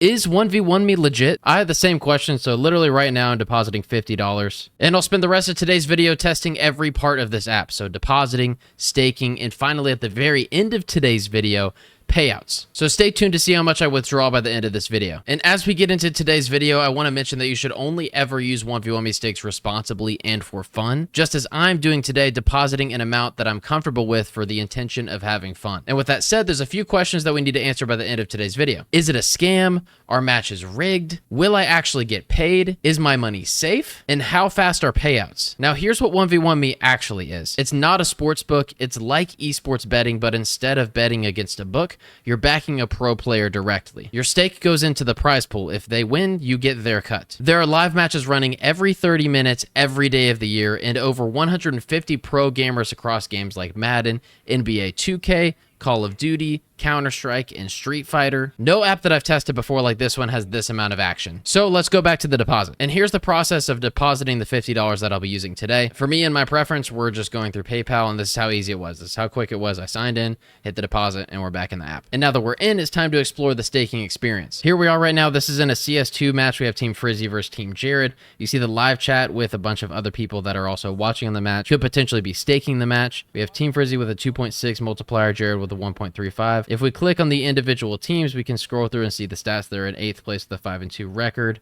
Is 1v1 me legit? I had the same question, so literally right now I'm depositing $50. And I'll spend the rest of today's video testing every part of this app. So depositing, staking, and finally at the very end of today's video, payouts. So stay tuned to see how much I withdraw by the end of this video. And as we get into today's video, I want to mention that you should only ever use 1v1 me stakes responsibly and for fun, just as I'm doing today, depositing an amount that I'm comfortable with for the intention of having fun. And with that said, there's a few questions that we need to answer by the end of today's video. Is it a scam? Are matches rigged? Will I actually get paid? Is my money safe? And how fast are payouts? Now here's what 1v1 me actually is. It's not a sports book. It's like esports betting, but instead of betting against a book, you're backing a pro player directly. Your stake goes into the prize pool. If they win, you get their cut. There are live matches running every 30 minutes, every day of the year, and over 150 pro gamers across games like Madden, NBA 2K, Call of Duty, Counter-Strike, and Street Fighter. No app that I've tested before like this one has this amount of action. So let's go back to the deposit. And here's the process of depositing the $50 that I'll be using today. For me and my preference, we're just going through PayPal, and this is how easy it was. This is how quick it was. I signed in, hit the deposit, and we're back in the app. And now that we're in, it's time to explore the staking experience. Here we are right now. This is in a CS2 match. We have Team Frizzy versus Team Jared. You see the live chat with a bunch of other people that are also watching on the match. Could potentially be staking the match. We have Team Frizzy with a 2.6 multiplier, Jared with a 1.35. If we click on the individual teams, we can scroll through and see the stats. They're in 8th place with a 5-2 record.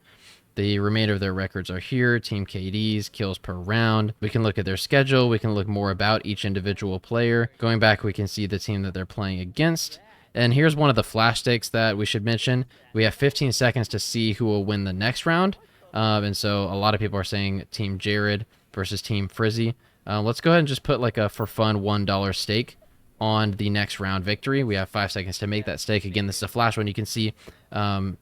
The remainder of their records are here. Team KDs, kills per round. We can look at their schedule. We can look more about each individual player. Going back, we can see the team that they're playing against. And here's one of the flash stakes that we should mention. We have 15 seconds to see who will win the next round. And so a lot of people are saying Team Jared versus Team Frizzy. Let's go ahead and just put like a for fun $1 stake on the next round victory. We have 5 seconds to make that stake. Again, this is a flash one. You can see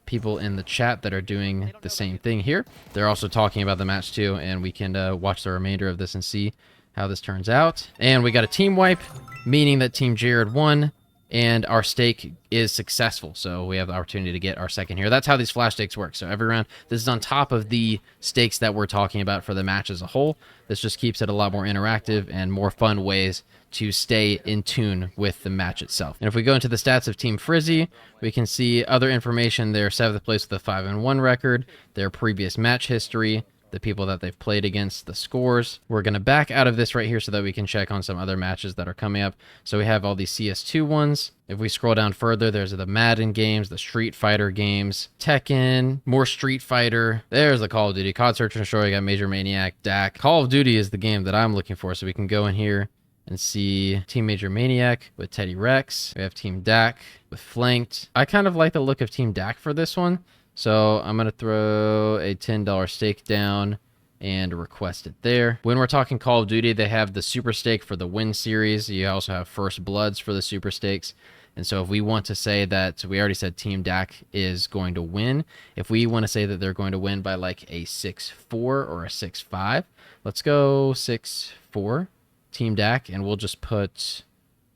people in the chat that are doing the same thing here. They're also talking about the match too, and we can watch the remainder of this and see how this turns out. And we got a team wipe, meaning that Team Jared won, and our stake is successful. So we have the opportunity to get our second here. That's how these flash stakes work. So every round, this is on top of the stakes that we're talking about for the match as a whole. This just keeps it a lot more interactive and more fun ways to stay in tune with the match itself. And if we go into the stats of Team Frizzy, we can see other information. They're 7th place with a 5-1 record, their previous match history, the people that they've played against, the scores. We're going to back out of this right here so that we can check on some other matches that are coming up. So we have all these CS2 ones. If we scroll down further, there's the Madden games, the Street Fighter games, Tekken, more Street Fighter. There's the Call of Duty, COD Search and Destroy. We got Major Maniac, DAC. Call of Duty is the game that I'm looking for, so we can go in here and see Team Major Maniac with Teddy Rex. We have Team DAC with Flanked. I kind of like the look of Team DAC for this one. So I'm going to throw a $10 stake down and request it there. When we're talking Call of Duty, they have the Super Stake for the Win Series. You also have First Bloods for the Super Stakes. And so if we want to say that, we already said Team DAC is going to win. If we want to say that they're going to win by like a 6-4 or a 6-5, let's go 6-4. Team DAC, and we'll just put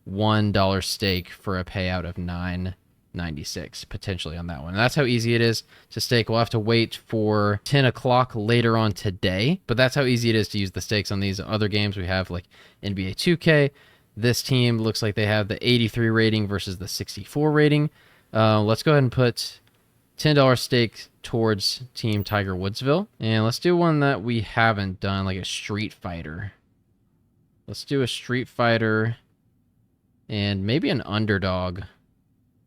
$1 stake for a payout of $9.96 potentially on that one. And that's how easy it is to stake. We'll have to wait for 10 o'clock later on today, but that's how easy it is to use the stakes on these other games. We have like NBA 2K. This team looks like they have the 83 rating versus the 64 rating. Let's go ahead and put $10 stake towards Team Tiger Woodsville. And let's do one that we haven't done, like a Street Fighter. Let's do a Street Fighter and maybe an underdog.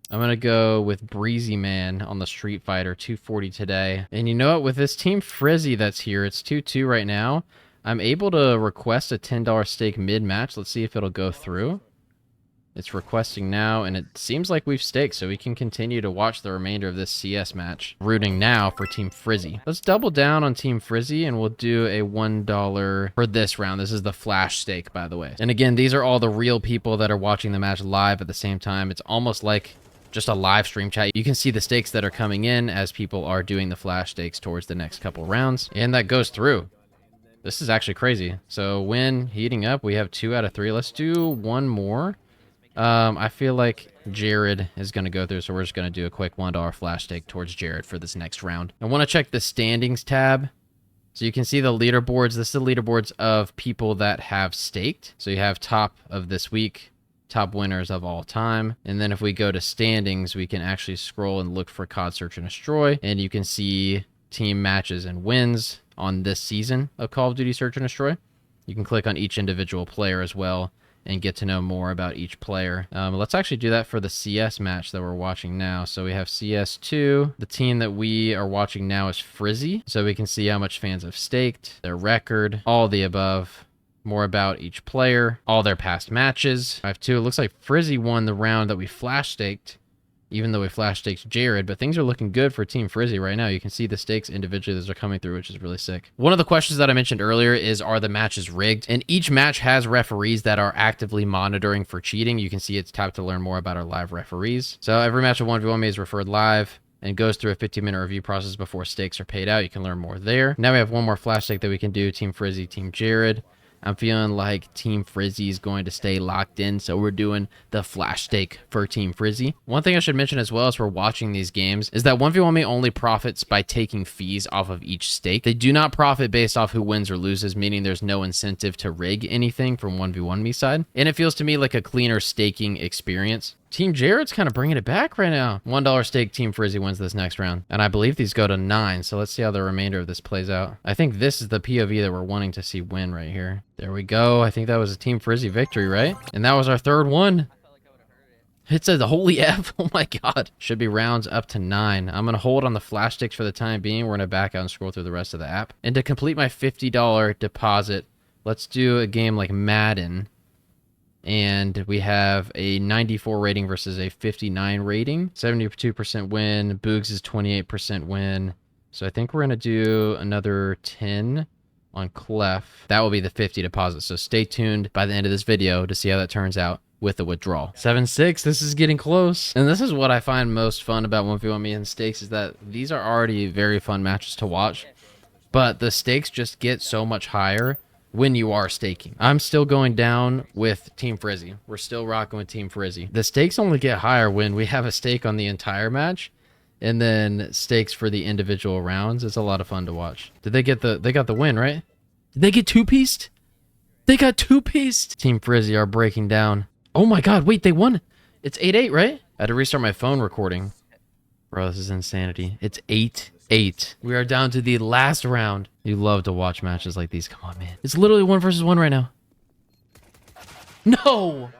I'm going to go with Breezy Man on the Street Fighter, 240 today. And you know what? With this Team Frizzy that's here, it's 2-2 right now. I'm able to request a $10 stake mid-match. Let's see if it'll go through. It's requesting now, and it seems like we've staked, so we can continue to watch the remainder of this CS match. Rooting now for Team Frizzy. Let's double down on Team Frizzy, and we'll do a $1 for this round. This is the flash stake, by the way. And again, these are all the real people that are watching the match live at the same time. It's almost like just a live stream chat. You can see the stakes that are coming in as people are doing the flash stakes towards the next couple rounds, and that goes through. This is actually crazy. So when heating up, we have 2 out of 3. Let's do one more. I feel like Jared is going to go through, so we're just going to do a quick $1 flash stake towards Jared for this next round. I want to check the standings tab. So you can see the leaderboards. This is the leaderboards of people that have staked. So you have top of this week, top winners of all time. And then if we go to standings, we can actually scroll and look for COD Search and Destroy, and you can see team matches and wins on this season of Call of Duty Search and Destroy. You can click on each individual player as well and get to know more about each player. Let's actually do that for the CS match that we're watching now. So we have CS2. The team that we are watching now is Frizzy. So we can see how much fans have staked, their record, all the above, more about each player, all their past matches. 5-2, it looks like Frizzy won the round that we flash staked, even though we flash staked Jared, but things are looking good for Team Frizzy right now. You can see the stakes individually as they're coming through, which is really sick. One of the questions that I mentioned earlier is, are the matches rigged? And each match has referees that are actively monitoring for cheating. You can see it's tapped to learn more about our live referees. So every match of 1v1 me is referred live and goes through a 15-minute review process before stakes are paid out. You can learn more there. Now we have one more flash stake that we can do, Team Frizzy, Team Jared. I'm feeling like Team Frizzy is going to stay locked in, so we're doing the flash stake for Team Frizzy. One thing I should mention as well as we're watching these games is that 1v1 me only profits by taking fees off of each stake. They do not profit based off who wins or loses, meaning there's no incentive to rig anything from 1v1 me side. And it feels to me like a cleaner staking experience. Team Jared's kind of bringing it back right now. $1 stake, Team Frizzy wins this next round. And I believe these go to 9, so let's see how the remainder of this plays out. I think this is the POV that we're wanting to see win right here. There we go. I think that was a Team Frizzy victory, right? And that was our third one. It said the holy F. Oh my God. Should be rounds up to 9. I'm going to hold on the flash sticks for the time being. We're going to back out and scroll through the rest of the app. And to complete my $50 deposit, let's do a game like Madden. And we have a 94 rating versus a 59 rating. 72% win. Boogs is 28% win. So I think we're going to do another 10 on Clef. That will be the 50 deposit. So stay tuned by the end of this video to see how that turns out with the withdrawal. 7-6. This is getting close. And this is what I find most fun about 1v1 me and stakes is that these are already very fun matches to watch. But the stakes just get so much higher when you are staking. I'm still going down with Team Frizzy. We're still rocking with Team Frizzy. The stakes only get higher when we have a stake on the entire match and then stakes for the individual rounds. It's a lot of fun to watch. Did they get they got the win, right? Did they get two-pieced? They got two-pieced. Team Frizzy are breaking down. Oh my God, wait, they won. It's 8-8, right? I had to restart my phone recording. Bro, this is insanity. It's 8-8. We are down to the last round. You love to watch matches like these. Come on, man. It's literally 1 versus 1 right now. No!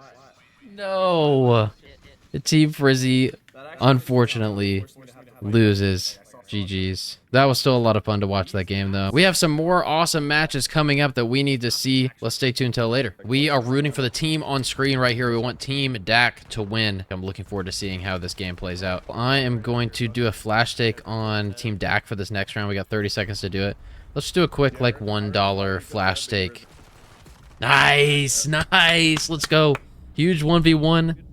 No! The Team Frizzy, unfortunately, loses. GG's. That was still a lot of fun to watch that game, though. We have some more awesome matches coming up that we need to see. Let's stay tuned till later. We are rooting for the team on screen right here. We want Team Dak to win. I'm looking forward to seeing how this game plays out. I am going to do a flash stake on Team Dak for this next round. We got 30 seconds to do it. Let's do a quick, like, $1 flash stake. Nice! Nice! Let's go. Huge 1v1.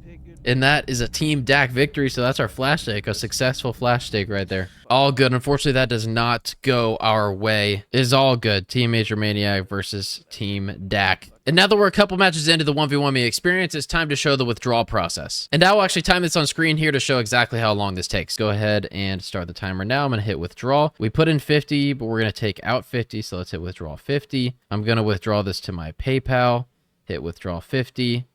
And that is a Team Dak victory, so that's our flash stake, a successful flash stake right there. All good. Unfortunately, that does not go our way. It is all good. Team Major Maniac versus Team Dak. And now that we're a couple matches into the 1v1 me experience, it's time to show the withdrawal process. And I will actually time this on screen here to show exactly how long this takes. Go ahead and start the timer now. I'm going to hit withdraw. We put in 50, but we're going to take out 50, so let's hit withdraw 50. I'm going to withdraw this to my PayPal. Hit withdraw 50.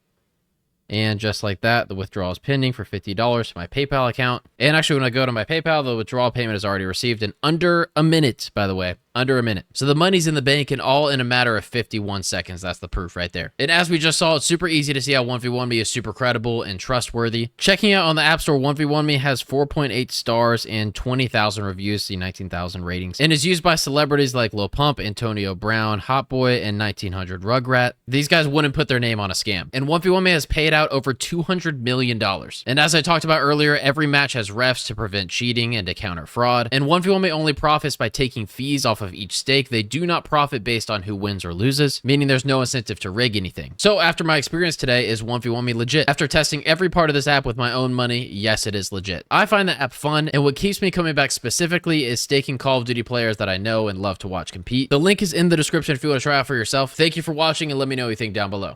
And just like that, the withdrawal is pending for $50 to my PayPal account. And actually, when I go to my PayPal, the withdrawal payment is already received in under a minute, by the way. Under a minute. So the money's in the bank and all in a matter of 51 seconds. That's the proof right there. And as we just saw, it's super easy to see how 1v1 me is super credible and trustworthy. Checking out on the App Store, 1v1 me has 4.8 stars and 20,000 reviews, see 19,000 ratings, and is used by celebrities like Lil Pump, Antonio Brown, Hot Boy, and 1900 Rugrat. These guys wouldn't put their name on a scam. And 1v1 me has paid out over $200 million. And as I talked about earlier, every match has refs to prevent cheating and to counter fraud. And 1v1 me only profits by taking fees off of each stake. They do not profit based on who wins or loses, meaning there's no incentive to rig anything. So after my experience today, is 1v1 me legit? After testing every part of this app with my own money, yes, it is legit. I find the app fun, and what keeps me coming back specifically is staking Call of Duty players that I know and love to watch compete. The link is in the description if you want to try out for yourself. Thank you for watching, and let me know what you think down below.